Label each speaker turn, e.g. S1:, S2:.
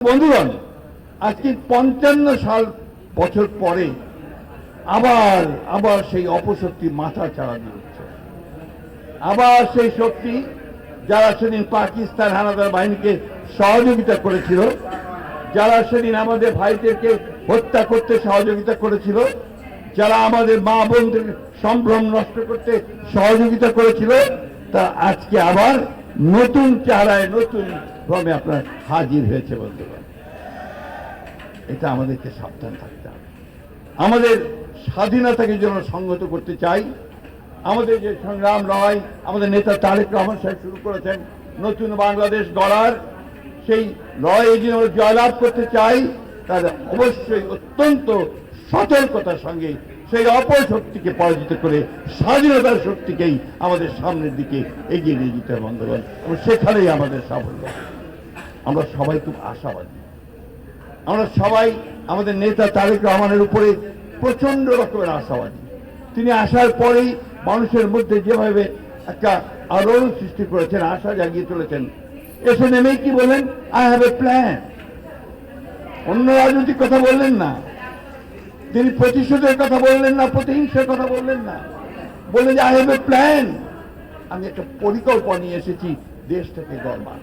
S1: বন্ধুগণ, আজকে 55 সাল বছর পরে আবার সেই অপশক্তি মাথা চাড়া দিচ্ছে। আবার সেই শক্তি যারা সেদিন পাকিস্তান হানাদার বাহিনীকে সহযোগিতা করেছিল, যারা সেদিন আমাদের ভাইদেরকে হত্যা করতে সহযোগিতা করেছিল, যারা আমাদের মা বোনদের সম্ভ্রম নষ্ট করতে সহযোগিতা করেছিল, তা আজকে আবার নতুন চেহারায় নতুন ভাবে আপনার হাজির হয়েছে। বন্ধুগণ, এটা আমাদেরকে সাবধান থাকতে হবে। আমাদের স্বাধীনতাকে যেন সংহত করতে চাই, আমাদের যে সংগ্রাম লড়াই আমাদের নেতা তারেক রহমান সাহেব শুরু করেছেন নতুন বাংলাদেশ গড়ার, সেই লড়াইয়ে যেন জয়লাভ করতে চাই, তাহলে অবশ্যই অত্যন্ত সতর্কতার সঙ্গে সেই অপশক্তিকে পরাজিত করে স্বাধীনতার শক্তিকেই আমাদের সামনের দিকে এগিয়ে নিয়ে যেতে হবে। বন্ধুগণ, এবং সেখানেই আমাদের সাফল্য। আমরা সবাই খুব আশাবাদী। আমরা সবাই আমাদের নেতা তারেক রহমানের উপরে প্রচন্ড রকমের আশাবাদী। তিনি আসার পরেই মানুষের মধ্যে যেভাবে একটা আলোড়ন সৃষ্টি করেছেন, আশা জাগিয়ে চলেছেন। এসে নেমেই কি বলেন? I have a plan. অন্য রাজনৈতিক কথা বললেন না, তিনি প্রতিশোধের কথা বললেন না, প্রতিহিংসার কথা বললেন না, বললেন যে আই হ্যাভ এ প্ল্যান। আমি একটা পরিকল্পনা নিয়ে এসেছি দেশটাকে গড়বার।